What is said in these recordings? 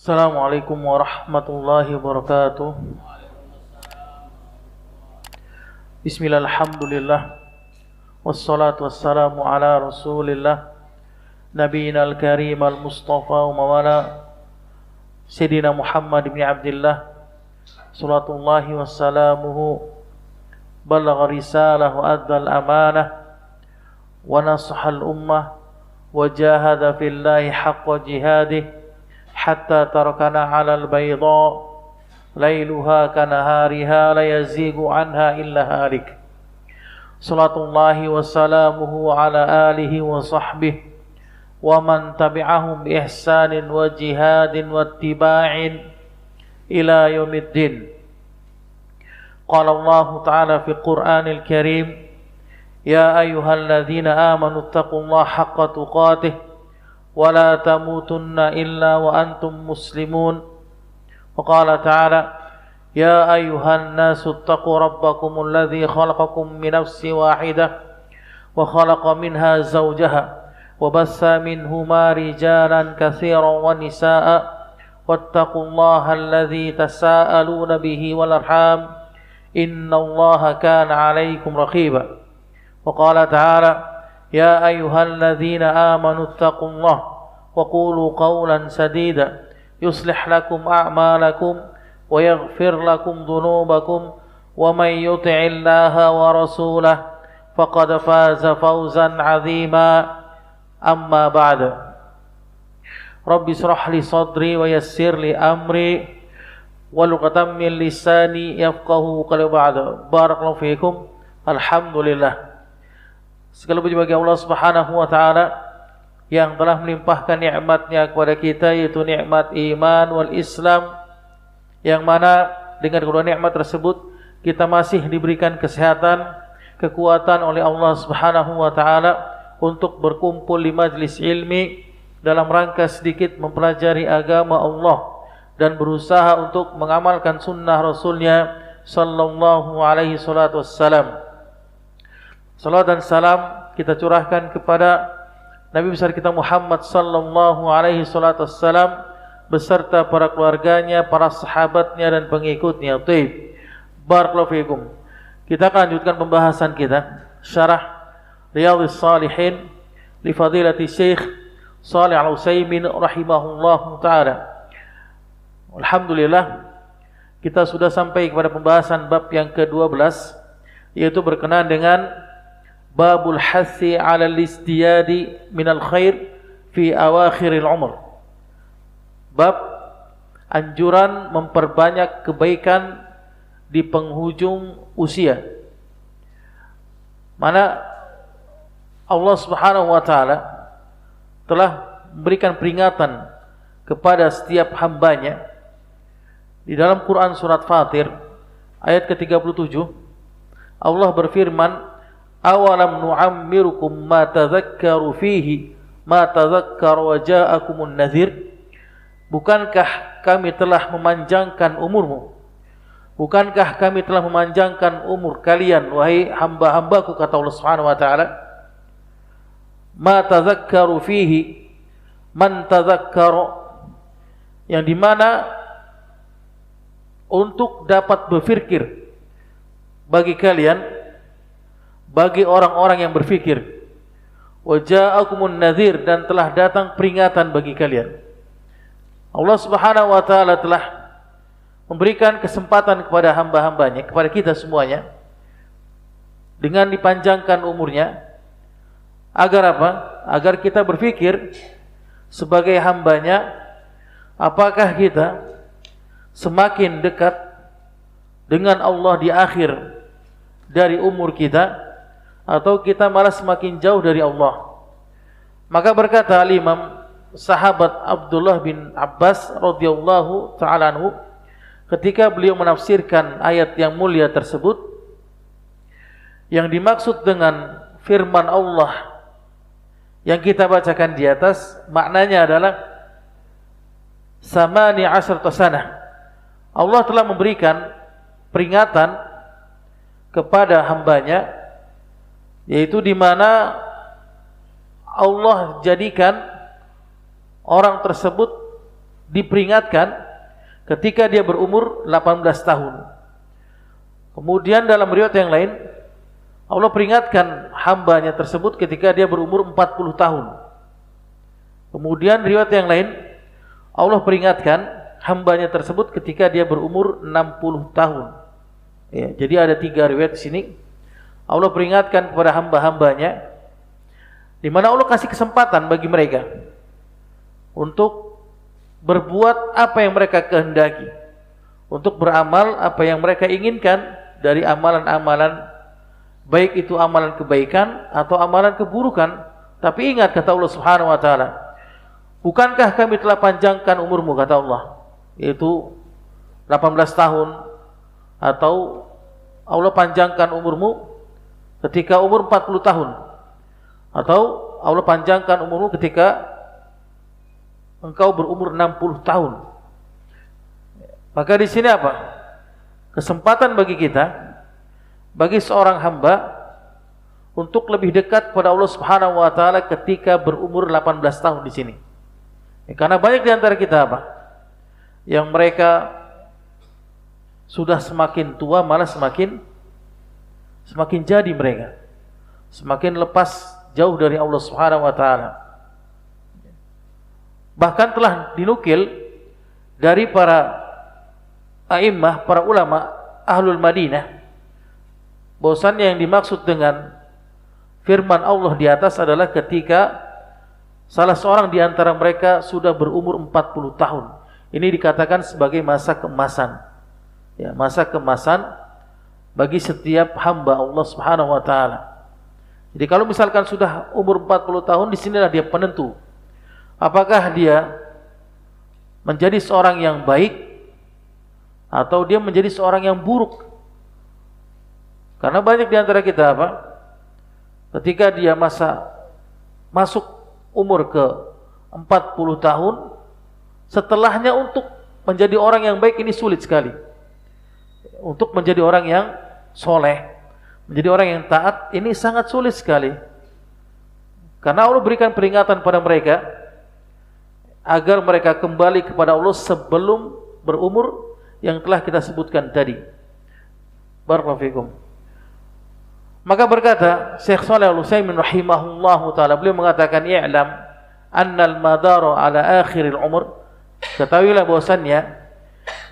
Assalamualaikum warahmatullahi wabarakatuh. Bismillah, alhamdulillah, wassalatu wassalamu ala rasulillah, nabiyina al-karim al-mustafa wa mawala Sayyidina Muhammad bin Abdillah, salatullahi wassalamuhu, balagha risalah wa adda al-amanah wa nasaha al-ummah wa jahada fillahi haqqa jihadih hatta tarakana 'alal bayda lailuha kanahariha la yazigu anha illa halik. Salatullahi wa salamuhu ala alihi wa sahbihi wa man tabi'ahum bi ihsanin wa jihadin wa ittiba'in ila yaumiddin. Qala Allah ta'ala fi Qur'anil Karim, ya ayyuhalladzina amanu taqullaha haqqa tuqatih ولا تموتن إلا وأنتم مسلمون. وقال تعالى يا أيها الناس اتقوا ربكم الذي خلقكم من نفس واحدة وخلق منها زوجها وبث منهما رجالا كثيرا ونساء واتقوا الله الذي تساءلون به والأرحام إن الله كان عليكم رقيبا. وقال تعالى يا أيها الذين آمنوا اتقوا الله وقولوا قولا سديدا يصلح لكم أعمالكم ويغفر لكم ذنوبكم ومن يطع الله ورسوله فقد فاز فوزا عظيما. أما بعد رب اشرح لي صدري ويسر لي أمري واحلل من لساني يفقهوا قولي. بعد بارك الله فيكم. Alhamdulillah, segala puji bagi Allah Subhanahu wa taala yang telah melimpahkan nikmat-Nya kepada kita, yaitu nikmat iman wal Islam, yang mana dengan kedua nikmat tersebut kita masih diberikan kesehatan, kekuatan oleh Allah Subhanahu wa taala untuk berkumpul di majlis ilmi dalam rangka sedikit mempelajari agama Allah dan berusaha untuk mengamalkan sunnah Rasulnya sallallahu alaihi salatu wassalam. Salat dan salam kita curahkan kepada Nabi besar kita Muhammad sallallahu alaihi salatu wassalam beserta para keluarganya, para sahabatnya dan pengikutnya. Baik. Barakallahu fiikum. Kita akan lanjutkan pembahasan kita syarah Riyadhus Shalihin li fadilati Syekh Shalih Al-Utsaimin rahimahullahu taala. Alhamdulillah, kita sudah sampai kepada pembahasan bab yang ke-12, yaitu berkenaan dengan babul hassi 'ala al-istiyadi minal khair fi awakhiril umr. Bab anjuran memperbanyak kebaikan di penghujung usia. Mana Allah Subhanahu wa taala telah memberikan peringatan kepada setiap hambanya di dalam Quran surat Fatir ayat ke-37. Allah berfirman, awalam nu'ammirukum ma tadhakkaru fihi ma tadhakkara wa ja'akumun nadhir. Bukankah kami telah memanjangkan umurmu? Bukankah kami telah memanjangkan umur kalian, wahai hamba-hambaku, kata Allah Subhanahu wa taala, ma tadhakkaru fihi, man tadhakkara, yang dimana untuk dapat berfikir bagi kalian, bagi orang-orang yang berfikir, wa ja'akumun nadhir, dan telah datang peringatan bagi kalian. Allah Subhanahu wa taala telah memberikan kesempatan kepada hamba-hambanya, kepada kita semuanya, dengan dipanjangkan umurnya, agar apa? Agar kita berfikir sebagai hambanya, apakah kita semakin dekat dengan Allah di akhir dari umur kita, atau kita malah semakin jauh dari Allah. Maka berkata al-Imam sahabat Abdullah bin Abbas radhiyallahu ta'ala anhu ketika beliau menafsirkan ayat yang mulia tersebut, yang dimaksud dengan firman Allah yang kita bacakan di atas, maknanya adalah samani asyrata sanah. Allah telah memberikan peringatan kepada hambanya, yaitu di mana Allah jadikan orang tersebut diperingatkan ketika dia berumur 18 tahun. Kemudian dalam riwayat yang lain, Allah peringatkan hambanya tersebut ketika dia berumur 40 tahun. Kemudian riwayat yang lain, Allah peringatkan hambanya tersebut ketika dia berumur 60 tahun. Ya, jadi ada 3 riwayat di sini. Allah peringatkan kepada hamba-hambanya, di mana Allah kasih kesempatan bagi mereka untuk berbuat apa yang mereka kehendaki, untuk beramal apa yang mereka inginkan dari amalan-amalan, baik itu amalan kebaikan atau amalan keburukan. Tapi ingat, kata Allah Subhanahu wa taala, bukankah kami telah panjangkan umurmu, kata Allah, yaitu 18 tahun, atau Allah panjangkan umurmu ketika umur 40 tahun, atau Allah panjangkan umurmu ketika engkau berumur 60 tahun. Maka di sini apa? Kesempatan bagi kita, bagi seorang hamba untuk lebih dekat kepada Allah Subhanahu wa taala ketika berumur 18 tahun di sini. Karena banyak di antara kita apa? Yang mereka sudah semakin tua malah semakin jadi mereka. Semakin lepas jauh dari Allah Subhanahu wa taala. Bahkan telah dinukil dari para a'immah, para ulama Ahlul Madinah, bahwasannya yang dimaksud dengan firman Allah di atas adalah ketika salah seorang di antara mereka sudah berumur 40 tahun. Ini dikatakan sebagai masa keemasan. Ya, masa keemasan bagi setiap hamba Allah Subhanahu wa taala. Jadi kalau misalkan sudah umur 40 tahun, di sinilah dia penentu apakah dia menjadi seorang yang baik atau dia menjadi seorang yang buruk. Karena banyak di antara kita apa? Ketika dia masuk umur ke 40 tahun, setelahnya untuk menjadi orang yang baik ini sulit sekali. Untuk menjadi orang yang soleh, menjadi orang yang taat, ini sangat sulit sekali. Karena Allah berikan peringatan pada mereka agar mereka kembali kepada Allah sebelum berumur yang telah kita sebutkan tadi. Barakallahu fikum. Maka berkata Syekh Shalih Al-Utsaimin rahimahullahu taala, beliau mengatakan, "I'lam annal madara ala akhiril umur." Ketahuilah bahwasannya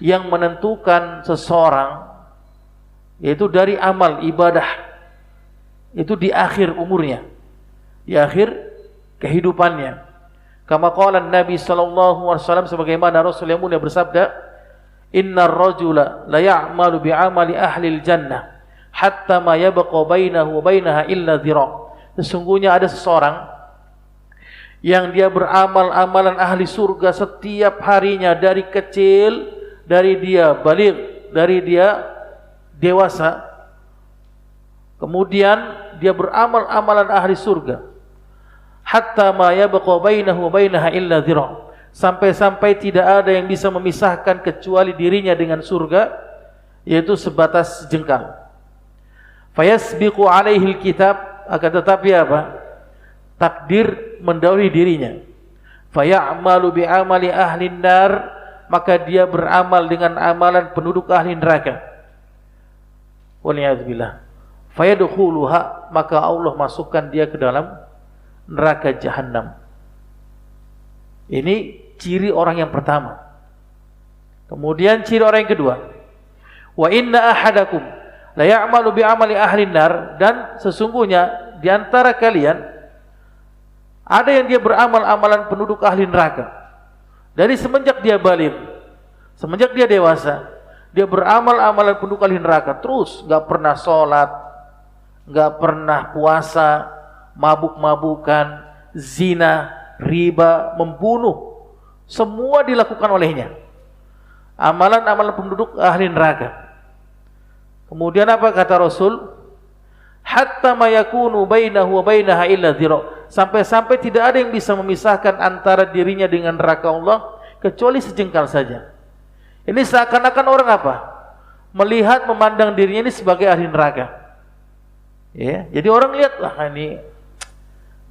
yang menentukan seseorang yaitu dari amal ibadah itu di akhir umurnya, di akhir kehidupannya. Kama qala Nabi sallallahu alaihi wasallam, sebagaimana Rasul yang mulia bersabda, "Innar rajula la ya'malu bi'amali ahli al-jannah hatta ma yabqa bainahu wa bainaha illa dhira." Sesungguhnya ada seseorang yang dia beramal amalan ahli surga setiap harinya, dari kecil, dari dia baligh, dari dia dewasa, kemudian dia beramal amalan ahli surga, hatta ma yabqa bainahu wa bainaha illa dhira, sampai-sampai tidak ada yang bisa memisahkan kecuali dirinya dengan surga, yaitu sebatas jengkal. Fayasbiqu alaihi alkitab, akan tetapi apa? Takdir mendahului dirinya. Fayamalu bi'amali ahli nar, maka dia beramal dengan amalan penduduk ahli neraka. Waliyadzubillah. Fayadkhuluha, maka Allah masukkan dia ke dalam neraka jahanam. Ini ciri orang yang pertama. Kemudian ciri orang yang kedua, wa inna ahadakum la ya'malu bi'amali ahli nar, dan sesungguhnya di antara kalian ada yang dia beramal amalan penduduk ahli neraka. Dari semenjak dia baligh, semenjak dia dewasa, dia beramal amalan penduduk ahli neraka terus, enggak pernah sholat, enggak pernah puasa, mabuk-mabukan, zina, riba, membunuh, semua dilakukan olehnya. Amalan-amalan penduduk ahli neraka. Kemudian apa kata Rasul? Hatta ma yakunu bainahu wa bainaha illa dhira, sampai-sampai tidak ada yang bisa memisahkan antara dirinya dengan neraka Allah kecuali sejengkal saja. Ini seakan-akan orang apa? Melihat, memandang dirinya ini sebagai ahli neraka. Ya, jadi orang lihat, wah ini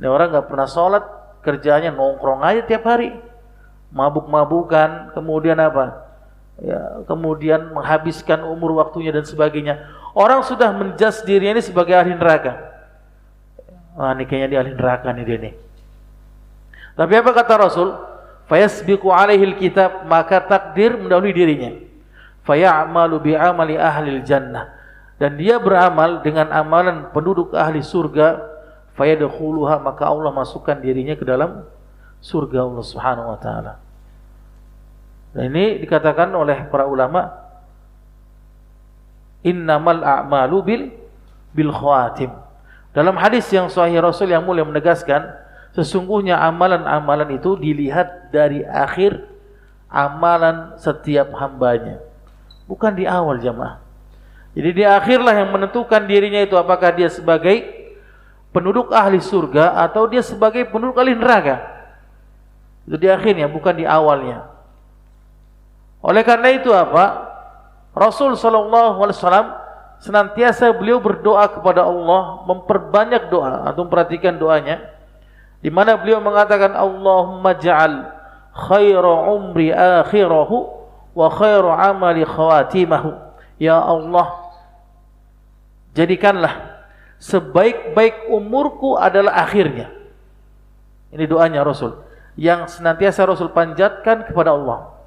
orang nggak pernah sholat, kerjanya nongkrong aja tiap hari, mabuk-mabukan, kemudian apa? Ya, kemudian menghabiskan umur waktunya dan sebagainya. Orang sudah menjudge dirinya ini sebagai ahli neraka. Wah, ini kayaknya dia ahli neraka nih dia nih. Tapi apa kata Rasul? Fayasbiqu alaihil kitab, maka takdir mendahului dirinya. Fayamalu bi'amali ahlil jannah, dan dia beramal dengan amalan penduduk ahli surga. Fayadkhuluha, maka Allah masukkan dirinya ke dalam surga Allah Subhanahu wa taala. Dan ini dikatakan oleh para ulama, innamal a'malu bil khawatim. Dalam hadis yang sahih Rasul yang mulia menegaskan, sesungguhnya amalan-amalan itu dilihat dari akhir amalan setiap hambanya, bukan di awal jamaah. Jadi di akhirlah yang menentukan dirinya itu apakah dia sebagai penduduk ahli surga atau dia sebagai penduduk ahli neraka. Itu di akhirnya, bukan di awalnya. Oleh karena itu apa? Rasul sallallahu alaihi wasallam senantiasa beliau berdoa kepada Allah, memperbanyak doa. Antum perhatikan doanya, di mana beliau mengatakan, Allahumma ja'al khaira umri akhirahu wa khairu amali khawatimahu. Ya Allah, jadikanlah sebaik-baik umurku adalah akhirnya. Ini doanya Rasul yang senantiasa Rasul panjatkan kepada Allah.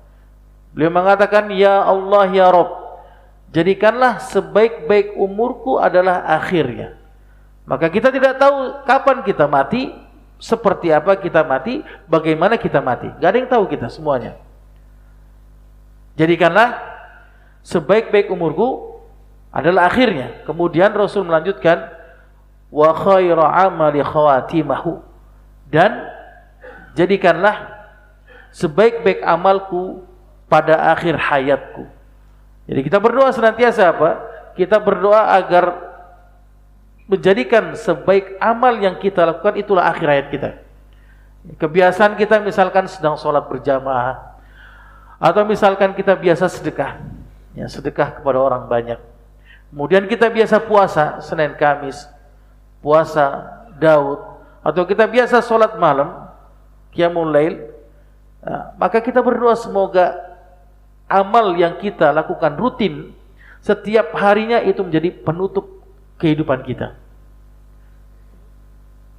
Beliau mengatakan, ya Allah ya Rabb, jadikanlah sebaik-baik umurku adalah akhirnya. Maka kita tidak tahu kapan kita mati, seperti apa kita mati, bagaimana kita mati. Gak ada yang tahu kita semuanya. Jadikanlah sebaik-baik umurku adalah akhirnya. Kemudian Rasul melanjutkan, wa khairu amali khawatimahu, dan jadikanlah sebaik-baik amalku pada akhir hayatku. Jadi kita berdoa senantiasa apa? Kita berdoa agar menjadikan sebaik amal yang kita lakukan itulah akhir hayat kita. Kebiasaan kita misalkan sedang sholat berjamaah, atau misalkan kita biasa sedekah, ya, sedekah kepada orang banyak. Kemudian kita biasa puasa Senin Kamis, puasa Daud, atau kita biasa sholat malam, qiyamul lail, maka kita berdoa semoga amal yang kita lakukan rutin setiap harinya itu menjadi penutup kehidupan kita.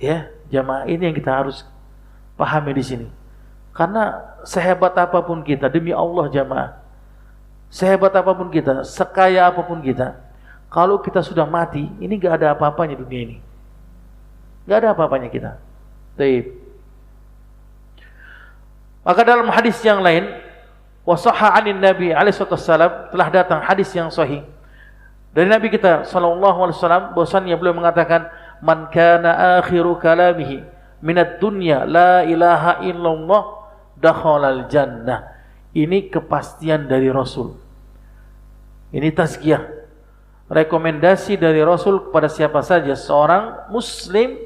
Ya, jamaah, ini yang kita harus pahami di sini. Karena sehebat apapun kita, demi Allah jamaah, sehebat apapun kita, sekaya apapun kita, kalau kita sudah mati, ini gak ada apa-apanya dunia ini. Gak ada apa-apanya kita. Baik. Maka dalam hadis yang lain, wasahha 'anin Nabi alaihi wasallam, telah datang hadis yang sahih dari Nabi kita sallallahu alaihi wasallam, bahwasanya beliau mengatakan, man kana akhiru kalamihi minad dunya la ilaha illallah dakhalal jannah. Ini kepastian dari Rasul. Ini tazkiyah, rekomendasi dari Rasul kepada siapa saja seorang muslim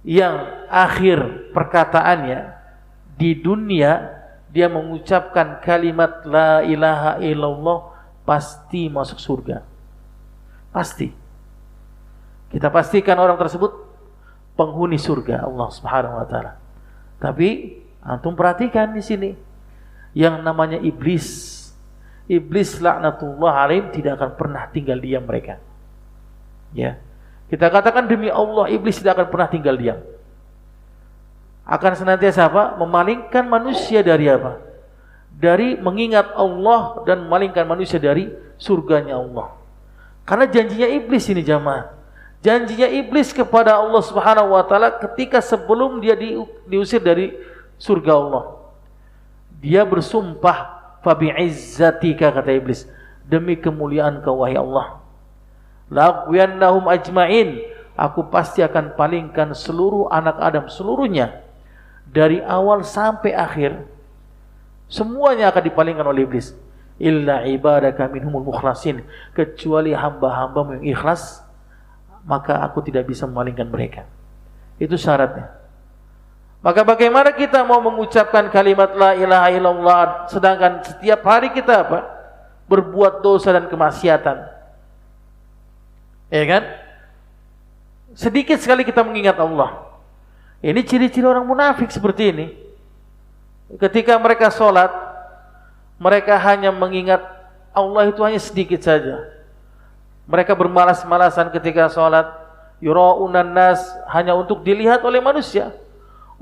yang akhir perkataannya di dunia dia mengucapkan kalimat la ilaha illallah, pasti masuk surga. Pasti. Kita pastikan orang tersebut penghuni surga Allah Subhanahu wa taala. Tapi antum perhatikan di sini yang namanya iblis. Iblis laknatullah alaih tidak akan pernah tinggal diam mereka. Ya. Kita katakan demi Allah, iblis tidak akan pernah tinggal diam. Akan senantiasa apa? Memalingkan manusia dari apa? Dari mengingat Allah dan memalingkan manusia dari surganya Allah. Karena janjinya iblis ini jamaah. Janjinya iblis kepada Allah Subhanahu wa taala ketika sebelum dia diusir dari surga Allah. Dia bersumpah, fa bi'izzatika, kata iblis, demi kemuliaan Kau wahai Allah, la aqwiyannahum ajma'in, aku pasti akan palingkan seluruh anak Adam seluruhnya, dari awal sampai akhir, semuanya akan dipalingkan oleh iblis. Illa ibadaka minhumul mukhlasin, kecuali hamba-hambamu yang ikhlas, maka aku tidak bisa memalingkan mereka. Itu syaratnya. Maka bagaimana kita mau mengucapkan kalimat la ilaha illallah sedangkan setiap hari kita apa? Berbuat dosa dan kemaksiatan. Ya kan? Sedikit sekali kita mengingat Allah. Ini ciri-ciri orang munafik seperti ini. Ketika mereka sholat, mereka hanya mengingat Allah itu hanya sedikit saja. Mereka bermalas-malasan ketika sholat, yura'unan nas, hanya untuk dilihat oleh manusia.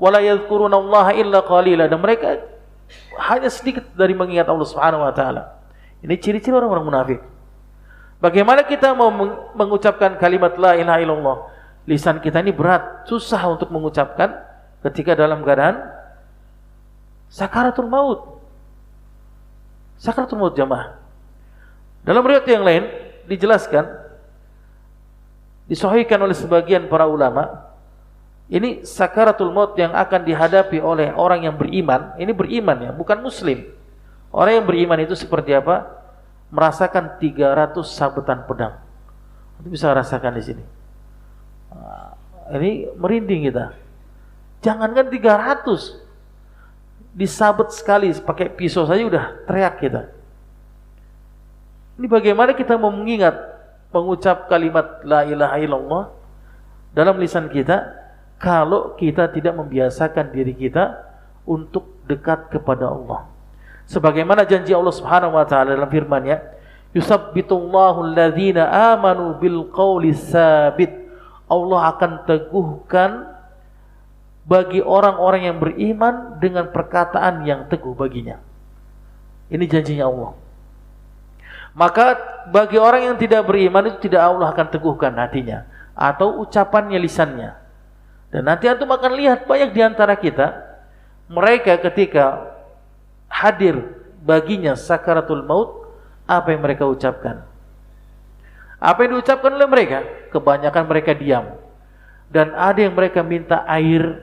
Wala yadhkurunallaha illa qalila, dan mereka hanya sedikit dari mengingat Allah Subhanahu wa taala. Ini ciri-ciri orang-orang munafik. Bagaimana kita mau mengucapkan kalimat la ilaha illallah? Lisan kita ini berat, susah untuk mengucapkan ketika dalam keadaan sakaratul maut. Sakaratul maut jamaah. Dalam riwayat yang lain dijelaskan, disahihkan oleh sebagian para ulama, ini sakaratul maut yang akan dihadapi oleh orang yang beriman. Ini beriman ya, bukan muslim. Orang yang beriman itu seperti apa? Merasakan 300 sabetan pedang. Itu bisa rasakan di sini. Ini merinding kita. Jangankan 300, disabet sekali pakai pisau saja udah teriak kita. Ini bagaimana kita mau mengingat, mengucap kalimat la ilaha illallah dalam lisan kita kalau kita tidak membiasakan diri kita untuk dekat kepada Allah. Sebagaimana janji Allah Subhanahu wa taala dalam firman-Nya, yusabbitullahu alladhina amanu bil qawli tsabit. Allah akan teguhkan bagi orang-orang yang beriman dengan perkataan yang teguh baginya. Ini janjinya Allah. Maka bagi orang yang tidak beriman itu tidak Allah akan teguhkan hatinya atau ucapannya, lisannya. Dan nanti antum akan lihat banyak di antara kita, mereka ketika hadir baginya sakaratul maut, apa yang mereka ucapkan? Apa yang diucapkan oleh mereka? Kebanyakan mereka diam. Dan ada yang mereka minta air,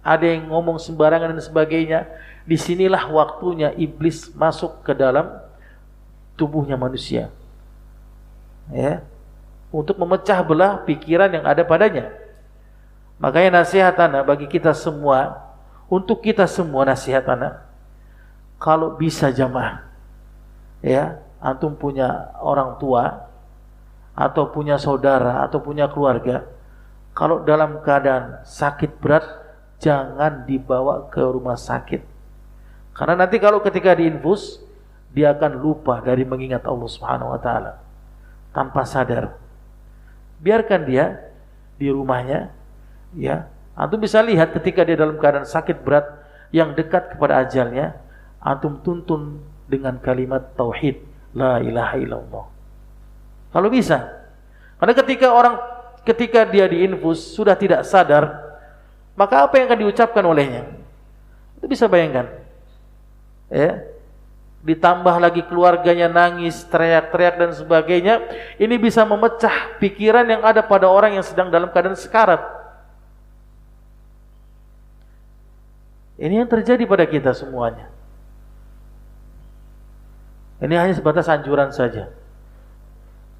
ada yang ngomong sembarangan dan sebagainya. Disinilah waktunya iblis masuk ke dalam tubuhnya manusia, ya, untuk memecah belah pikiran yang ada padanya. Makanya nasihat ana bagi kita semua, untuk kita semua nasihat ana, kalau bisa jamaah, ya, antum punya orang tua atau punya saudara atau punya keluarga, kalau dalam keadaan sakit berat jangan dibawa ke rumah sakit. Karena nanti kalau ketika diinfus, dia akan lupa dari mengingat Allah Subhanahu wa taala tanpa sadar. Biarkan dia di rumahnya, ya. Antum bisa lihat ketika dia dalam keadaan sakit berat yang dekat kepada ajalnya, antum tuntun dengan kalimat tauhid, la ilaha illallah. Kalau bisa. Karena ketika dia diinfus sudah tidak sadar, maka apa yang akan diucapkan olehnya? Itu bisa bayangkan. Ya. Ditambah lagi keluarganya nangis, teriak-teriak dan sebagainya. Ini bisa memecah pikiran yang ada pada orang yang sedang dalam keadaan sekarat. Ini yang terjadi pada kita semuanya. Ini hanya sebatas anjuran saja.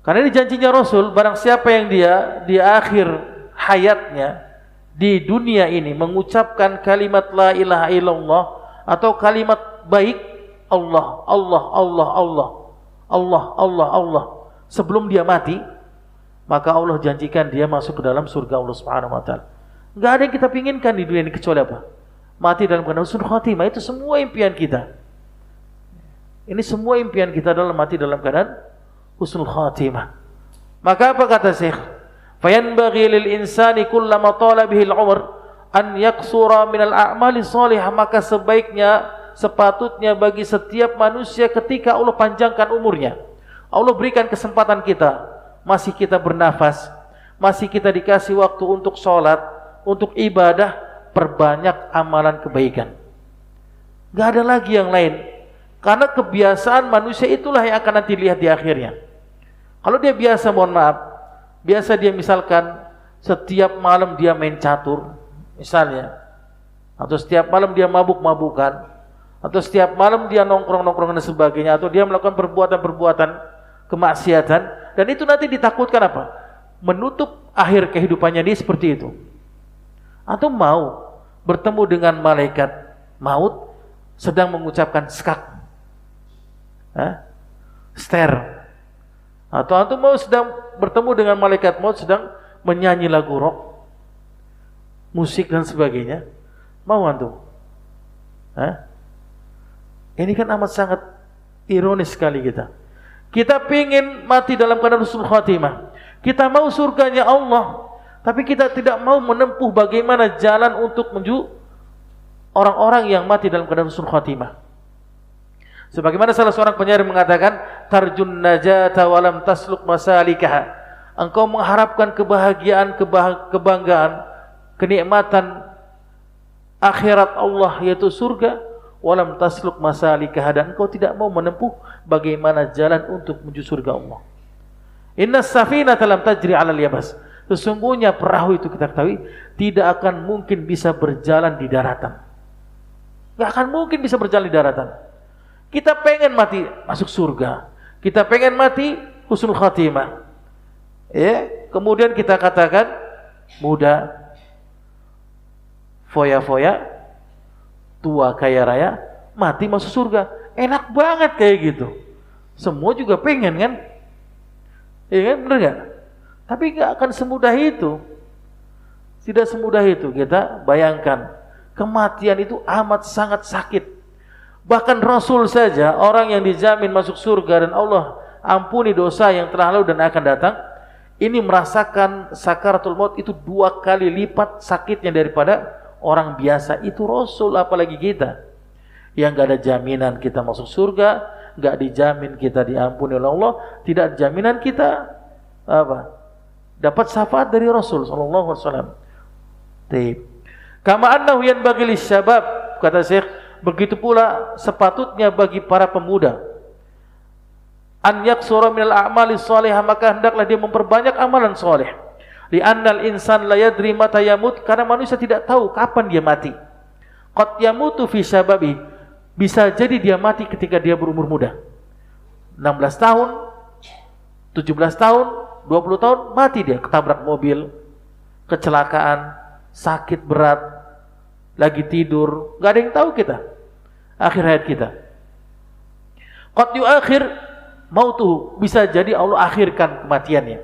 Karena ini janjinya Rasul, barang siapa yang dia di akhir hayatnya di dunia ini mengucapkan kalimat la ilaha illallah atau kalimat baik, Allah, Allah, Allah, Allah, Allah, Allah, Allah, sebelum dia mati, maka Allah janjikan dia masuk ke dalam surga Allah Subhanahu wa taala. Enggak ada yang kita pinginkan di dunia ini kecuali apa? Mati dalam keadaan husnul khatimah. Itu semua impian kita. Ini semua impian kita adalah mati dalam keadaan husnul khatimah. Maka apa kata Syekh? Fayanbaghi lil insani kullama tala bihil umr an yaksura minal a'mali shalihah. Maka sebaiknya, sepatutnya bagi setiap manusia ketika Allah panjangkan umurnya, Allah berikan kesempatan kita, masih kita bernafas, masih kita dikasih waktu untuk sholat, untuk ibadah, perbanyak amalan kebaikan. Gak ada lagi yang lain. Karena kebiasaan manusia itulah yang akan nanti lihat di akhirnya. Kalau dia biasa, mohon maaf, biasa dia misalkan setiap malam dia main catur misalnya, atau setiap malam dia mabuk-mabukan, atau setiap malam dia nongkrong-nongkrong dan sebagainya, atau dia melakukan perbuatan-perbuatan kemaksiatan, dan itu nanti ditakutkan apa? Menutup akhir kehidupannya dia seperti itu. Atau mau bertemu dengan malaikat maut sedang mengucapkan skak, ster, atau mau sedang bertemu dengan malaikat maut sedang menyanyi lagu rock, musik dan sebagainya, mau antum? Ini kan amat sangat ironis sekali kita. Kita ingin mati dalam keadaan husnul khatimah. Kita mau surganya Allah, tapi kita tidak mau menempuh bagaimana jalan untuk menuju orang-orang yang mati dalam keadaan husnul khatimah. Sebagaimana salah seorang penyair mengatakan, tarjun najata walam tasluk masalikaha. Engkau mengharapkan kebahagiaan, kebanggaan, kenikmatan akhirat Allah yaitu surga, walam tasluk masalikaha, dan engkau tidak mau menempuh bagaimana jalan untuk menuju surga Allah. Inna safinata lam tajri 'alal yabas. Sesungguhnya perahu itu kita ketahui tidak akan mungkin bisa berjalan di daratan. Enggak akan mungkin bisa berjalan di daratan. Kita pengen mati masuk surga. Kita pengen mati husnul khatimah. Kemudian kita katakan muda, foya-foya, tua kaya raya, mati masuk surga. Enak banget kayak gitu. Semua juga pengen kan? Iya kan, bener gak? Tapi gak akan semudah itu. Tidak semudah itu. Kita bayangkan, kematian itu amat sangat sakit. Bahkan Rasul saja, orang yang dijamin masuk surga dan Allah ampuni dosa yang telah lalu dan akan datang, ini merasakan sakaratul maut itu 2 kali lipat sakitnya daripada orang biasa. Itu Rasul, apalagi kita yang gak ada jaminan kita masuk surga, gak dijamin kita diampuni oleh Allah, tidak jaminan kita dapat syafaat dari Rasul sallallahu alaihi wasallam. Kama annahu yanbaghi lisyabab, kata Syekh, begitu pula sepatutnya bagi para pemuda, an yaksura minal a'mali shalihah, maka hendaklah dia memperbanyak amalan saleh. Li'annal insan la yadri mata yamut, karena manusia tidak tahu kapan dia mati. Qad yamutu fi syababi, bisa jadi dia mati ketika dia berumur muda. 16 tahun, 17 tahun, 20 tahun, mati dia ketabrak mobil, kecelakaan, sakit berat, lagi tidur, gak ada yang tahu kita akhir hayat kita. Qad yuakhir mautuhu, bisa jadi Allah akhirkan kematiannya.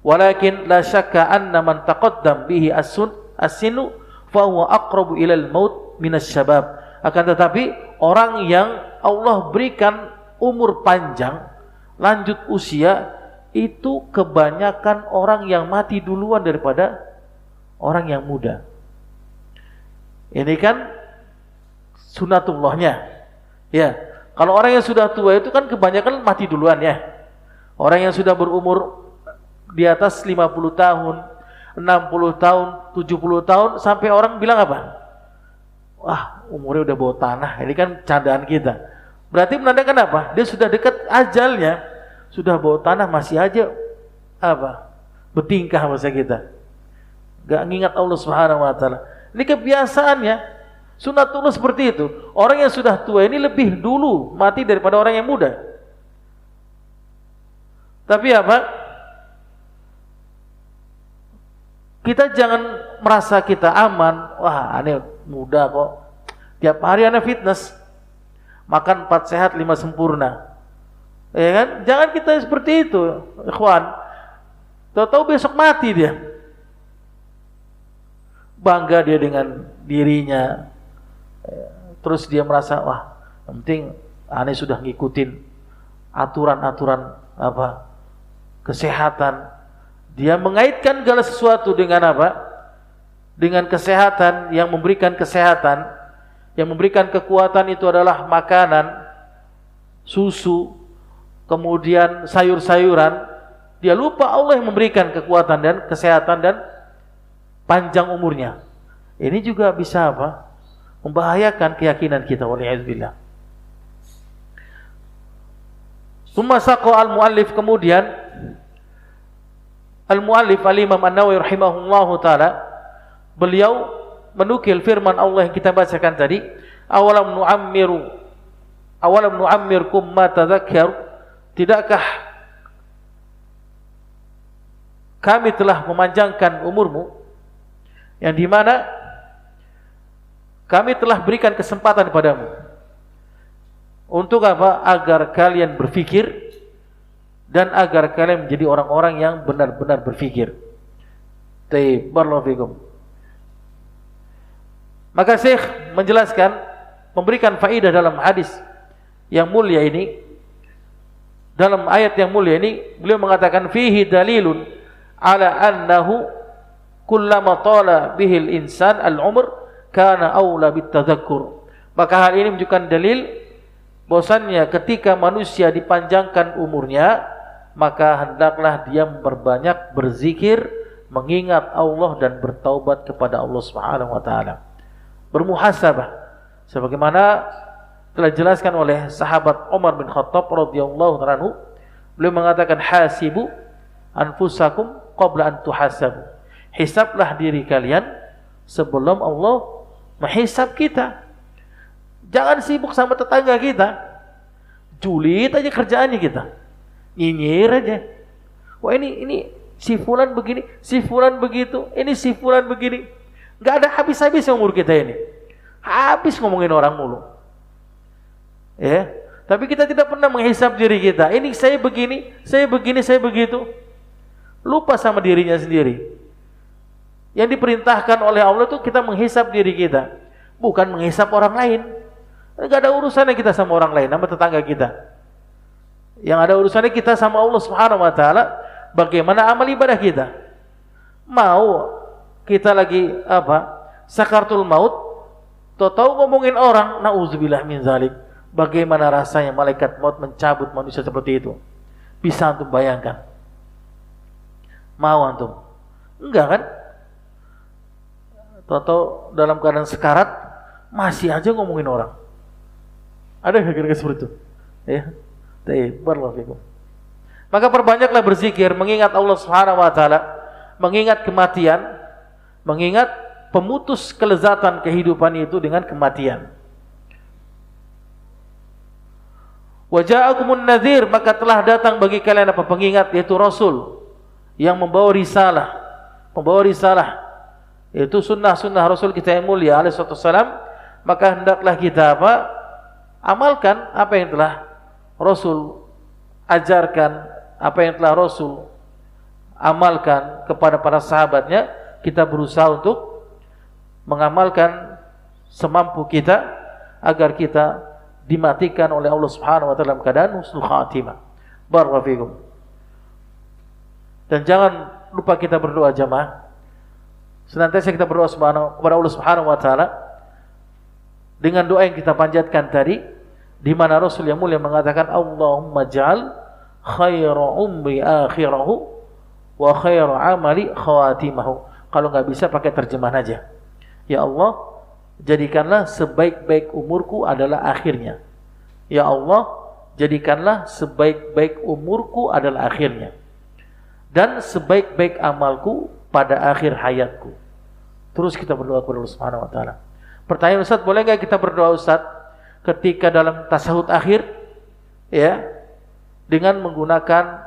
Walakin la syakka anna man taqaddam bihi as-sinu fa huwa aqrabu ilal maut minas syabab. Akan tetapi orang yang Allah berikan umur panjang, lanjut usia, itu kebanyakan orang yang mati duluan daripada orang yang muda. Ini kan sunatullahnya. Ya, kalau orang yang sudah tua itu kan kebanyakan mati duluan ya. Orang yang sudah berumur di atas 50 tahun, 60 tahun, 70 tahun, sampai orang bilang apa? Wah, umurnya udah bawa tanah. Ini kan candaan kita. Berarti menandakan apa? Dia sudah dekat ajalnya, sudah bawa tanah, masih aja bertingkah masa kita. Gak ngingat Allah Subhanahu wa taala. Ini kebiasaannya. Sunatullah seperti itu. Orang yang sudah tua ini lebih dulu mati daripada orang yang muda. Tapi kita jangan merasa kita aman. Wah, aneh muda kok. Tiap hari aneh fitness. Makan 4 sehat 5 sempurna. Ya kan? Jangan kita seperti itu, ikhwan. Tahu-tahu besok mati dia. Bangga dia dengan dirinya. Terus dia merasa, wah, penting aneh sudah ngikutin aturan-aturan kesehatan. Dia mengaitkan segala sesuatu dengan dengan kesehatan, yang memberikan kesehatan, yang memberikan kekuatan itu adalah makanan, susu, kemudian sayur-sayuran. Dia lupa Allah yang memberikan kekuatan dan kesehatan dan panjang umurnya. Ini juga bisa membahayakan keyakinan kita, waliyahzubillah. Tsumma saqa al-muallif, kemudian al-muallif al-Imam An-Nawawi rahimahullahu taala, beliau menukil firman Allah yang kita bacakan tadi, awalam nu'ammirkum ma tadhakkaru, tidakkah kami telah memanjangkan umurmu, yang dimana kami telah berikan kesempatan padamu untuk agar kalian berfikir dan agar kalian menjadi orang-orang yang benar-benar berfikir. Barakallahu fikum. Maka Syekh menjelaskan, memberikan faedah dalam hadis yang mulia ini, dalam ayat yang mulia ini beliau mengatakan fihi dalilun ala annahu kullama tala bihil insan al-umr kana aula bitadhakkur. Maka hal ini menunjukkan dalil bahwasannya ketika manusia dipanjangkan umurnya, maka hendaklah dia memperbanyak berzikir, mengingat Allah dan bertaubat kepada Allah Subhanahu wa taala. Bermuhasabah sebagaimana telah dijelaskan oleh sahabat Umar bin Khattab radhiyallahu anhu, beliau mengatakan hasibu anfusakum qabla an tuhasabu. Hisablah diri kalian sebelum Allah menghisab kita. Jangan sibuk sama tetangga kita. Julid aja kerjaannya kita. Nyinyir aja. Wah ini si fulan begini, si fulan begitu, ini si fulan begini. Enggak ada habis-habis umur kita ini. Habis ngomongin orang mulu. Ya, tapi kita tidak pernah menghisap diri kita. Ini saya begini, saya begini, saya begitu. Lupa sama dirinya sendiri. Yang diperintahkan oleh Allah itu kita menghisap diri kita, bukan menghisap orang lain. Enggak ada urusannya kita sama orang lain, sama tetangga kita. Yang ada urusannya kita sama Allah Subhanahu wa taala, bagaimana amal ibadah kita. Mau kita lagi sakaratul maut, tahu ngomongin orang, nauzubillah min zalik. Bagaimana rasanya malaikat maut mencabut manusia seperti itu? Bisa antum bayangkan? Mau antum? Enggak kan? Tahu dalam keadaan sekarat masih aja ngomongin orang. Ada kira-kira seperti itu? Ya. Barakallahu. Maka perbanyaklah berzikir, mengingat Allah Subhanahu wa taala, mengingat kematian, mengingat pemutus kelezatan kehidupan itu dengan kematian. Wa ja'akumun nadhir, maka telah datang bagi kalian apa? Pengingat, yaitu Rasul yang membawa risalah. Membawa risalah yaitu sunnah-sunnah Rasul kita yang mulia alaihi wassalam. Maka hendaklah kita amalkan apa yang telah Rasul ajarkan, apa yang telah Rasul amalkan kepada para sahabatnya. Kita berusaha untuk mengamalkan semampu kita agar kita dimatikan oleh Allah Subhanahu wa taala dalam keadaan husnul khatimah. Barakallahu fikum. Dan jangan lupa kita berdoa jamaah. Senantiasa kita berdoa kepada Allah Subhanahu wa taala dengan doa yang kita panjatkan tadi, di mana Rasul yang mulia mengatakan Allahumma ja'al khaira umri akhirahu wa khaira amali khawatimahu. Kalau enggak bisa pakai terjemahan aja. Ya Allah, jadikanlah sebaik-baik umurku adalah akhirnya. Ya Allah, jadikanlah sebaik-baik umurku adalah akhirnya. Dan sebaik-baik amalku pada akhir hayatku. Terus kita berdoa kepada Allah Subhanahu wa taala. Pertanyaan Ustaz, boleh enggak kita berdoa Ustaz ketika dalam tasyahud akhir ya, dengan menggunakan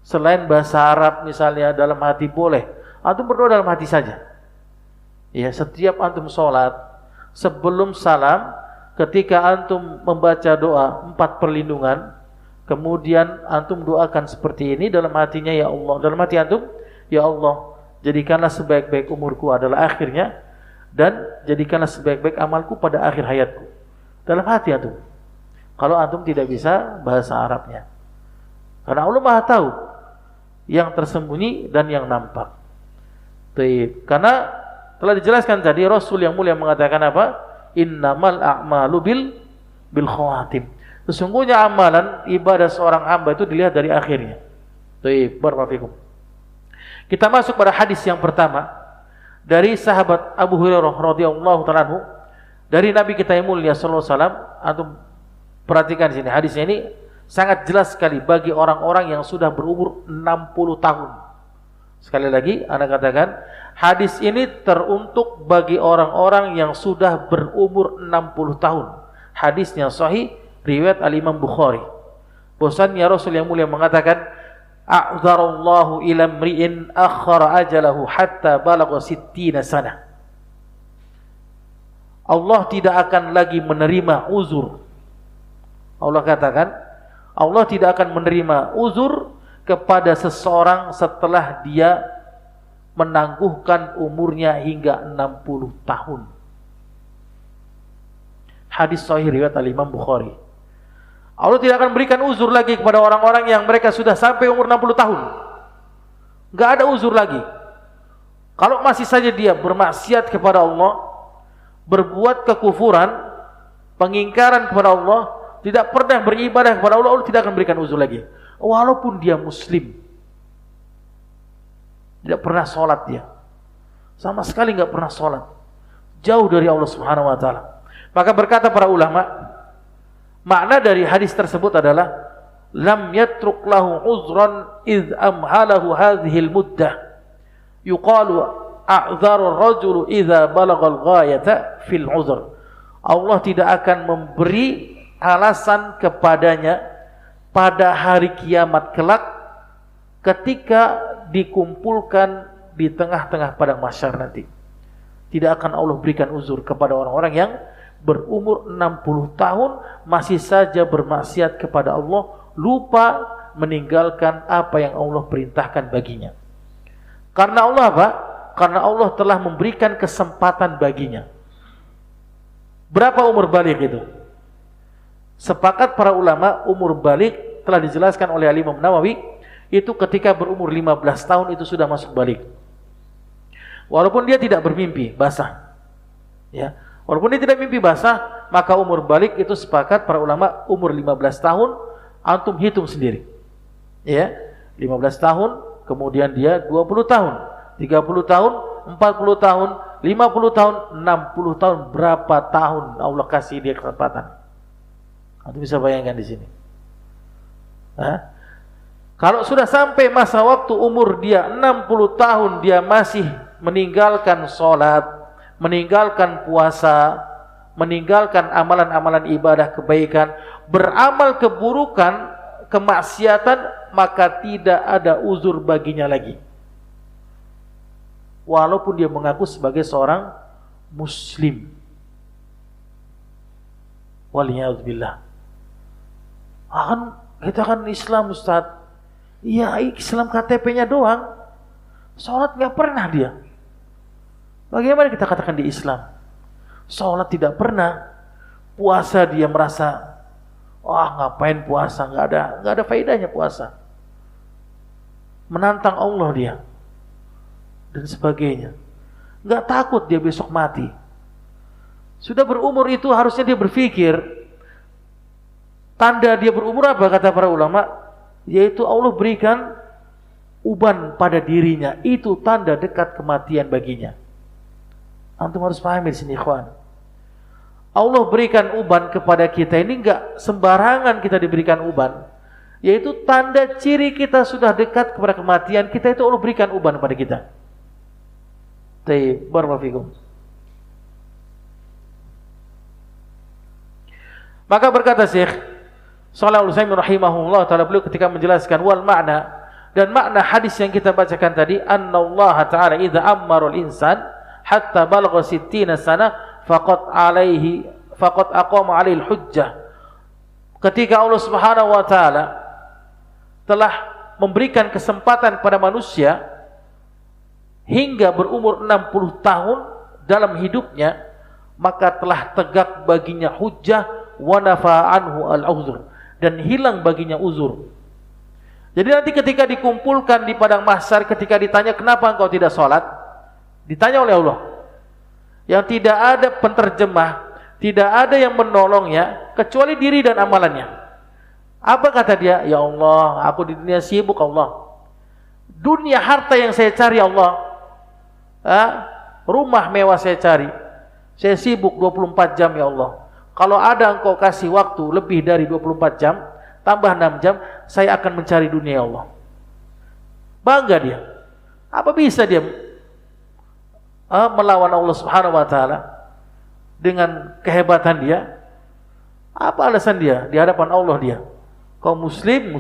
selain bahasa Arab misalnya dalam hati? Boleh. Antum berdoa dalam hati saja. Ya, setiap antum sholat, sebelum salam, ketika antum membaca doa 4 perlindungan, kemudian antum doakan seperti ini dalam hatinya, ya Allah, dalam hati antum, ya Allah, jadikanlah sebaik-baik umurku adalah akhirnya, dan jadikanlah sebaik-baik amalku pada akhir hayatku. Dalam hati antum. Kalau antum tidak bisa bahasa Arabnya, karena Allah Maha tahu yang tersembunyi dan yang nampak. Karena telah dijelaskan tadi, Rasul yang mulia mengatakan apa? Innamal a'malu bil khawatim. Sesungguhnya amalan ibadah seorang hamba itu dilihat dari akhirnya. Barakallahu fikum. Kita masuk pada hadis yang pertama dari sahabat Abu Hurairah radhiyallahu ta'ala anhu, dari Nabi kita yang mulia sallallahu alaihi wasallam. Antum perhatikan di sini, hadisnya ini sangat jelas sekali bagi orang-orang yang sudah berumur 60 tahun. Sekali lagi, Anda katakan, hadis ini teruntuk bagi orang-orang yang sudah berumur 60 tahun. Hadisnya sahih, riwayat Al-Imam Bukhari. Bahwasannya Rasul yang mulia mengatakan, a'dzarallahu ila mri'in akhara ajalahu hatta balagha 60 sana. Allah tidak akan lagi menerima uzur. Allah katakan, Allah tidak akan menerima uzur kepada seseorang setelah dia menangguhkan umurnya hingga 60 tahun. Hadis sahih riwayat Al-Imam Bukhari. Allah tidak akan berikan uzur lagi kepada orang-orang yang mereka sudah sampai umur 60 tahun. Enggak ada uzur lagi. Kalau masih saja dia bermaksiat kepada Allah, berbuat kekufuran, pengingkaran kepada Allah, tidak pernah beribadah kepada Allah, Allah tidak akan berikan uzur lagi. Walaupun dia muslim, tidak pernah sholat dia, sama sekali nggak pernah sholat, jauh dari Allah Subhanahu Wa Taala. Maka berkata para ulama, makna dari hadis tersebut adalah lam yatruk lahu uzran idh amhalahu hadhil muddah. Yuqalu a'dharu rajulu idza balagal ghayata fil uzr. Allah tidak akan memberi alasan kepadanya pada hari kiamat kelak ketika dikumpulkan di tengah-tengah padang mahsyar nanti. Tidak akan Allah berikan uzur kepada orang-orang yang berumur 60 tahun masih saja bermaksiat kepada Allah, lupa meninggalkan apa yang Allah perintahkan baginya. Karena Allah apa? Karena Allah telah memberikan kesempatan baginya. Berapa umur balik itu? Sepakat para ulama, umur balik telah dijelaskan oleh Imam Nawawi, itu ketika berumur 15 tahun itu sudah masuk balik. Walaupun dia tidak bermimpi basah. Ya. Walaupun dia tidak mimpi basah, maka umur balik itu sepakat para ulama umur 15 tahun, antum hitung sendiri. Ya. 15 tahun, kemudian dia 20 tahun, 30 tahun, 40 tahun, 50 tahun, 60 tahun, berapa tahun Allah kasih dia kesempatan? Anda bisa bayangkan di sini. Hah? Kalau sudah sampai masa waktu umur dia 60 tahun, dia masih meninggalkan sholat, meninggalkan puasa, meninggalkan amalan-amalan ibadah kebaikan, beramal keburukan, kemaksiatan, maka tidak ada uzur baginya lagi. Walaupun dia mengaku sebagai seorang muslim. Waliyahudzubillah. Kita kan Islam, Ustaz. Iya, Islam KTP-nya doang. Sholat nggak pernah dia. Bagaimana kita katakan di Islam? Sholat tidak pernah. Puasa dia merasa, wah ngapain puasa? Nggak ada faedahnya puasa. Menantang Allah dia dan sebagainya. Nggak takut dia besok mati. Sudah berumur itu harusnya dia berpikir, tanda dia berumur apa kata para ulama? Yaitu Allah berikan uban pada dirinya. Itu tanda dekat kematian baginya. Antum harus pahami di sini, ikhwan. Allah berikan uban kepada kita ini enggak sembarangan kita diberikan uban. Yaitu tanda ciri kita sudah dekat kepada kematian kita, itu Allah berikan uban kepada kita. Taib, barakallahu fikum. Maka berkata Syekh Shalih Al-Utsaimin rahimahullah taala, beliau ketika menjelaskan wal makna, dan makna hadis yang kita bacakan tadi, annallaha taala idza ammarul insan hatta balagha 60 sana faqad aqama alaihi hujjah. Ketika Allah Subhanahu wa taala telah memberikan kesempatan pada manusia hingga berumur 60 tahun dalam hidupnya, maka telah tegak baginya hujjah wa nafa anhu al-uzr, dan hilang baginya uzur. Jadi nanti ketika dikumpulkan di padang mahsyar, ketika ditanya kenapa engkau tidak sholat, ditanya oleh Allah, yang tidak ada penterjemah, tidak ada yang menolongnya kecuali diri dan amalannya. Apa kata dia? Ya Allah, aku di dunia sibuk Allah. Dunia harta yang saya cari Allah, rumah mewah saya cari, saya sibuk 24 jam ya Allah. Kalau ada engkau kasih waktu lebih dari 24 jam, tambah 6 jam, saya akan mencari dunia ya Allah. Bangga dia. Apa bisa dia melawan Allah Subhanahu wa taala dengan kehebatan dia? Apa alasan dia di hadapan Allah dia? Kaum muslim,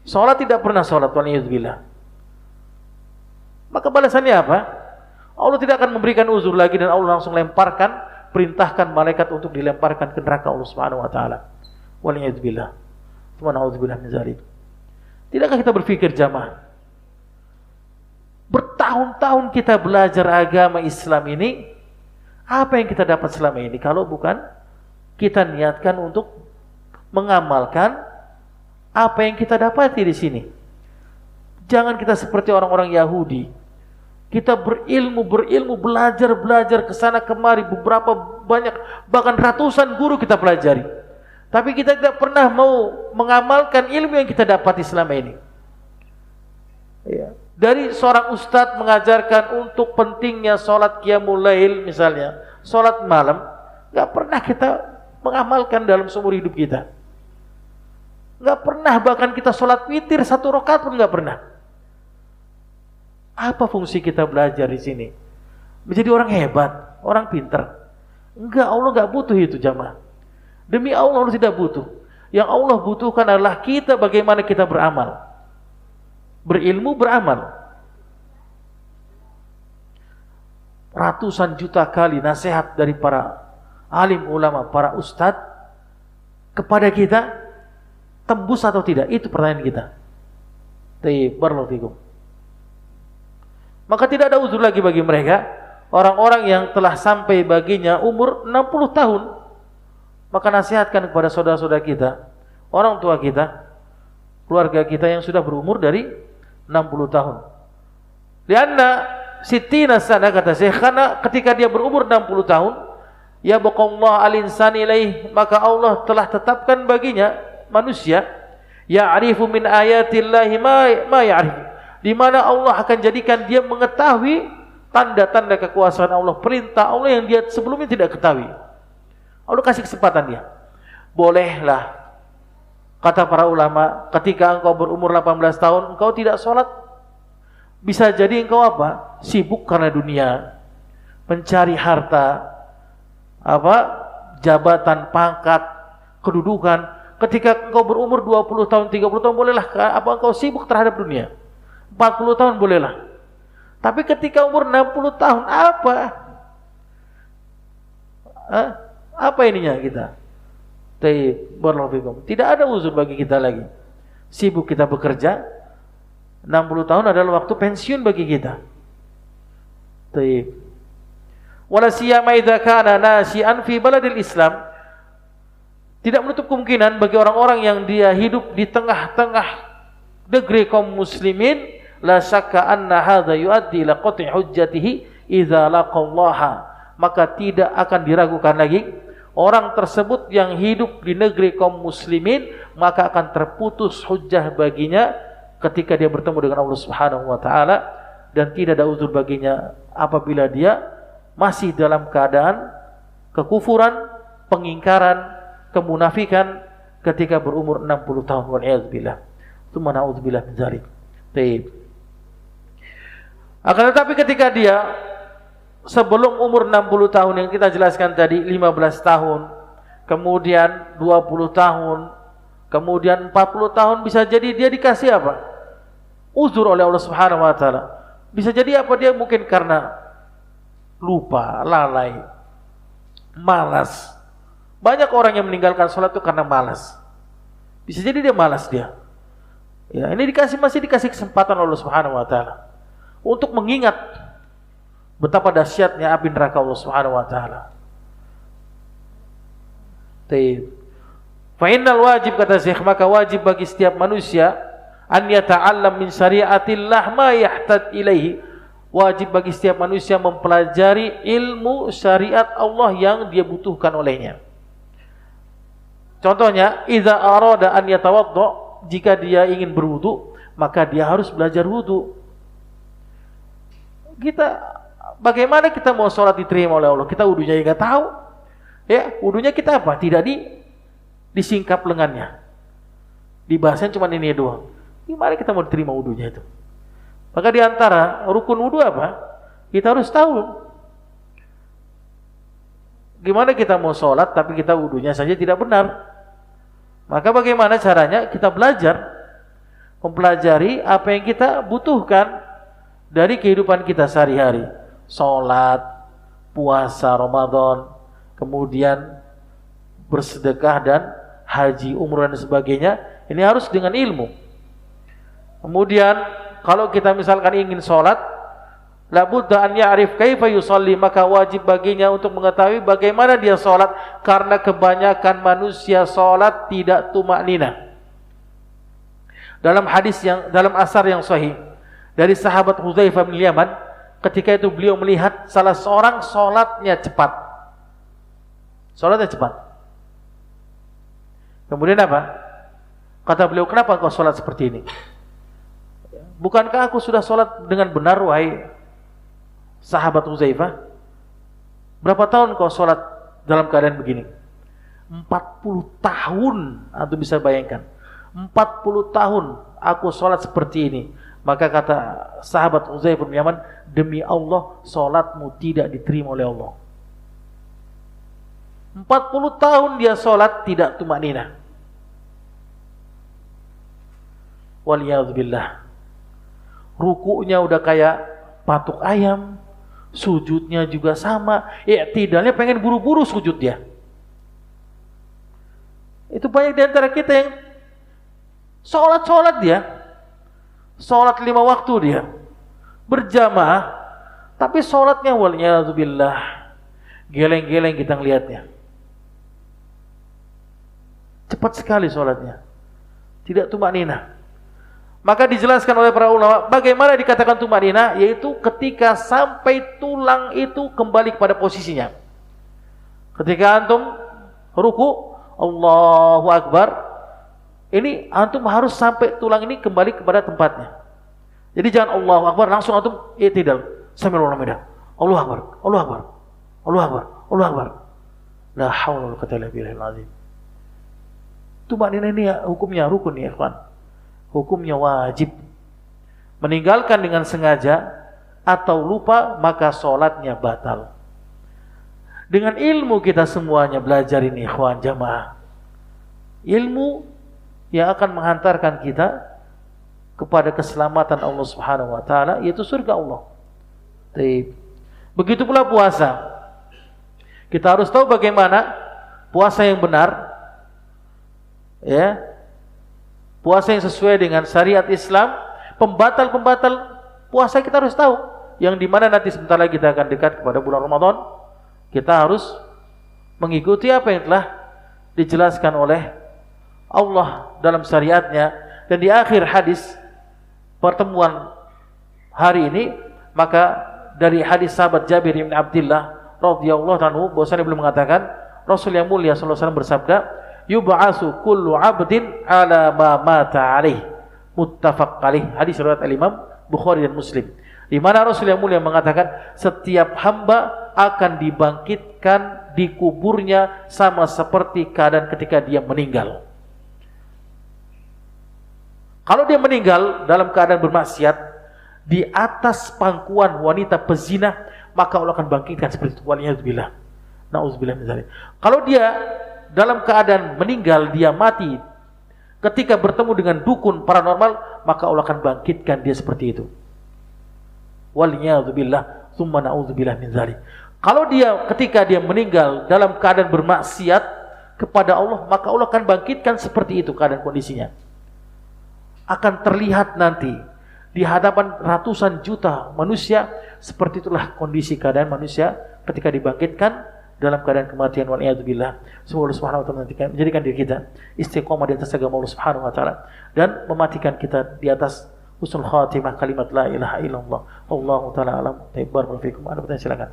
salat tidak pernah salat, waliyadzubillah. Maka balasannya apa? Allah tidak akan memberikan uzur lagi, dan Allah langsung lemparkan, perintahkan malaikat untuk dilemparkan ke neraka Allah Subhanahu wa taala. Waliyadzubillah. Na'udzubillah min dzalik. Tidakkah kita berpikir jamaah, bertahun-tahun kita belajar agama Islam ini, apa yang kita dapat selama ini kalau bukan kita niatkan untuk mengamalkan apa yang kita dapati di sini. Jangan kita seperti orang-orang Yahudi. Kita berilmu, belajar ke sana kemari, beberapa banyak, bahkan ratusan guru kita pelajari. Tapi kita tidak pernah mau mengamalkan ilmu yang kita dapati selama ini. Ya. Dari seorang ustadz mengajarkan untuk pentingnya sholat qiyamul lail misalnya, sholat malam, nggak pernah kita mengamalkan dalam seumur hidup kita. Nggak pernah bahkan kita sholat witir 1 rakaat pun nggak pernah. Apa fungsi kita belajar di sini? Menjadi orang hebat, orang pintar? Enggak, Allah nggak butuh itu jamaah. Demi Allah, Allah tidak butuh. Yang Allah butuhkan adalah kita bagaimana kita beramal. Berilmu, beramal. Ratusan juta kali nasihat dari para alim ulama, para ustadz kepada kita, tembus atau tidak? Itu pertanyaan kita. Barakallahu fikum. Maka tidak ada uzur lagi bagi mereka, orang-orang yang telah sampai baginya umur 60 tahun. Maka nasihatkan kepada saudara-saudara kita, orang tua kita, keluarga kita yang sudah berumur dari 60 tahun. Lianna sittina sana, kata Syekh, karena ketika dia berumur 60 tahun, ya baqallahu al-insan ilaih, maka Allah telah tetapkan baginya manusia ya'rifu min ayatillahi ma ya'rifu, di mana Allah akan jadikan dia mengetahui tanda-tanda kekuasaan Allah, perintah Allah yang dia sebelumnya tidak ketahui. Allah kasih kesempatan dia. Bolehlah, kata para ulama, ketika engkau berumur 18 tahun engkau tidak sholat, bisa jadi engkau apa? Sibuk karena dunia, mencari harta, jabatan, pangkat, kedudukan. Ketika engkau berumur 20 tahun, 30 tahun, bolehlah engkau sibuk terhadap dunia. 40 tahun bolehlah. Tapi ketika umur 60 tahun apa ininya kita? Tidak ada uzur bagi kita lagi. Sibuk kita bekerja, 60 tahun adalah waktu pensiun bagi kita. Wala siyama idza kana nasi'an fi baladil Islam. Tidak menutup kemungkinan bagi orang-orang yang dia hidup di tengah-tengah negeri kaum muslimin, la syakka anna hadza yuaddi ila qat'i hujjatihi idza laqallaha. Maka tidak akan diragukan lagi, orang tersebut yang hidup di negeri kaum muslimin maka akan terputus hujjah baginya ketika dia bertemu dengan Allah Subhanahu wa taala, dan tidak ada uzur baginya apabila dia masih dalam keadaan kekufuran, pengingkaran, kemunafikan ketika berumur 60 tahun. Wal'iyadzubillah. Tsumma na'udzubillah min dzalik. Akan tetapi ketika dia sebelum umur 60 tahun yang kita jelaskan tadi, 15 tahun, kemudian 20 tahun, kemudian 40 tahun, bisa jadi dia dikasih apa? Uzur oleh Allah Subhanahu wa taala. Bisa jadi apa? Dia mungkin karena lupa, lalai, malas. Banyak orang yang meninggalkan sholat itu karena malas. Bisa jadi dia malas dia. Ya, ini masih dikasih kesempatan oleh Allah Subhanahu wa taala untuk mengingat betapa dahsyatnya api neraka Allah Subhanahu wa taala. Fa innal wajib, kata Syekh, maka wajib bagi setiap manusia an yata'allam min syariatillah ma yahtad ilaihi. Wajib bagi setiap manusia mempelajari ilmu syariat Allah yang dia butuhkan olehnya. Contohnya, idza arada an yatawadda, jika dia ingin berwudu, maka dia harus belajar wudu. Bagaimana kita mau sholat diterima oleh Allah? Kita wudunya nggak tahu. Ya, wudunya kita apa? Tidak disingkap lengannya. Dibahasnya cuma ini doang. Gimana kita mau diterima wudunya itu? Maka di antara rukun wudu apa? Kita harus tahu. Gimana kita mau sholat tapi kita wudunya saja tidak benar? Maka bagaimana caranya? Kita belajar, mempelajari apa yang kita butuhkan dari kehidupan kita sehari-hari. Sholat, puasa Ramadan, kemudian bersedekah dan haji, umrah dan sebagainya. Ini harus dengan ilmu. Kemudian kalau kita misalkan ingin sholat, La budda an ya'rif kaifa yusalli, maka wajib baginya untuk mengetahui bagaimana dia salat, karena kebanyakan manusia salat tidak tumaknina. Dalam asar yang sahih dari sahabat Hudzaifah bin Yaman, ketika itu beliau melihat salah seorang salatnya cepat. Salatnya cepat. Kemudian apa? Kata beliau, kenapa kau salat seperti ini? Bukankah aku sudah salat dengan benar, wahai sahabat Hudzaifah? Berapa tahun kau salat dalam keadaan begini? 40 tahun. Antum bisa bayangkan, 40 tahun aku salat seperti ini. Maka kata sahabat Hudzaifah bin Yaman, demi Allah, salatmu tidak diterima oleh Allah. 40 tahun dia salat tidak tumaknina. Waliyadzubillah. Ruku'nya udah kayak patuk ayam, sujudnya juga sama, i'tidalnya pengen buru-buru sujud dia. Itu banyak di antara kita yang sholat dia, sholat 5 waktu dia, berjamaah, tapi sholatnya waliyadzubillah, geleng-geleng kita ngelihatnya. Cepat sekali sholatnya, tidak tumaknina. Maka dijelaskan oleh para ulama bagaimana dikatakan tumaknina, yaitu ketika sampai tulang itu kembali kepada posisinya. Ketika antum ruku, Allahu Akbar, ini antum harus sampai tulang ini kembali kepada tempatnya. Jadi jangan Allahu Akbar langsung antum i'tidal, sambil Allahu Akbar, Allahu Akbar, Allahu Akbar, Allahu Akbar. La haula wala quwwata illa billahil azim. Tumaknina ini hukumnya rukun ya, ikhwan. Hukumnya wajib. Meninggalkan dengan sengaja atau lupa, maka sholatnya batal. Dengan ilmu kita semuanya belajar ini, ikhwan jamaah. Ilmu yang akan menghantarkan kita kepada keselamatan Allah Subhanahu wa taala, yaitu surga Allah. Begitu pula puasa. Kita harus tahu bagaimana puasa yang benar. Ya. Puasa yang sesuai dengan syariat Islam, pembatal-pembatal puasa kita harus tahu. Yang dimana nanti sebentar lagi kita akan dekat kepada bulan Ramadan, kita harus mengikuti apa yang telah dijelaskan oleh Allah dalam syariatnya. Dan di akhir hadis pertemuan hari ini, maka dari hadis sahabat Jabir bin Abdullah radhiyallahu anhu, bahwasanya beliau mengatakan, Rasul yang mulia sallallahu alaihi wasallam bersabda, yub'atsu kullu 'abdin 'ala ma mata 'alaih, muttafaq alaih. Hadis riwayat Al-Imam Bukhari dan Muslim. Di mana Rasul yang mulia mengatakan setiap hamba akan dibangkitkan di kuburnya sama seperti keadaan ketika dia meninggal. Kalau dia meninggal dalam keadaan bermaksiat di atas pangkuan wanita pezina, maka Allah akan bangkitkan seperti itu. Waliyadzubillah. Nauzubillah min dzalik. Kalau dia dalam keadaan meninggal, dia mati ketika bertemu dengan dukun paranormal, maka Allah akan bangkitkan dia seperti itu. Waliyadzubillah, tsumma na'udzubillah min dzalik. Kalau dia ketika dia meninggal dalam keadaan bermaksiat kepada Allah, maka Allah akan bangkitkan seperti itu keadaan kondisinya. Akan terlihat nanti di hadapan ratusan juta manusia, seperti itulah kondisi keadaan manusia ketika dibangkitkan dalam keadaan kematian, waliyadzubillah. Semoga Allah Subhanahu wa taala menjadikan diri kita istiqomah di atas agama Allah Subhanahu wa taala dan mematikan kita di atas husnul khatimah kalimat la ilaha illallah. Allahu taala alam. Barakallahu fikum. Ada pertanyaan silakan.